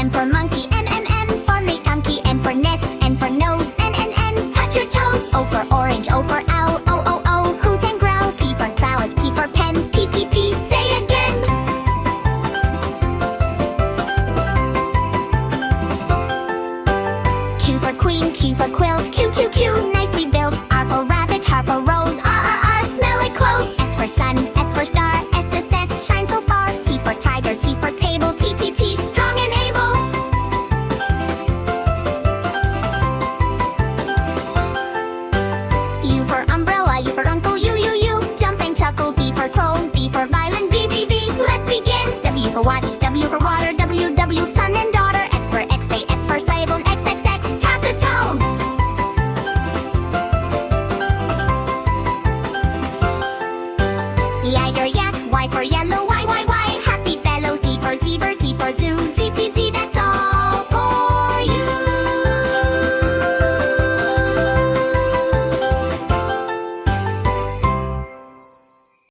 M for monkey, N for monkey, N for nest, N for nose, N, touch your toes. O for orange, O for owl, O, hoot and growl. P for parrot, P for pen, P, say again. Q for queen, Q for quilt, Q, nicely built. R for rabbit, R for rose, R, smell it close. S for sun, S for star, S, shine so far. T for tiger, T for table, T, strong and able. U for umbrella, U for uncle, U, jump and chuckle. V for crow, V for violin, V, let's begin. W for watch, W for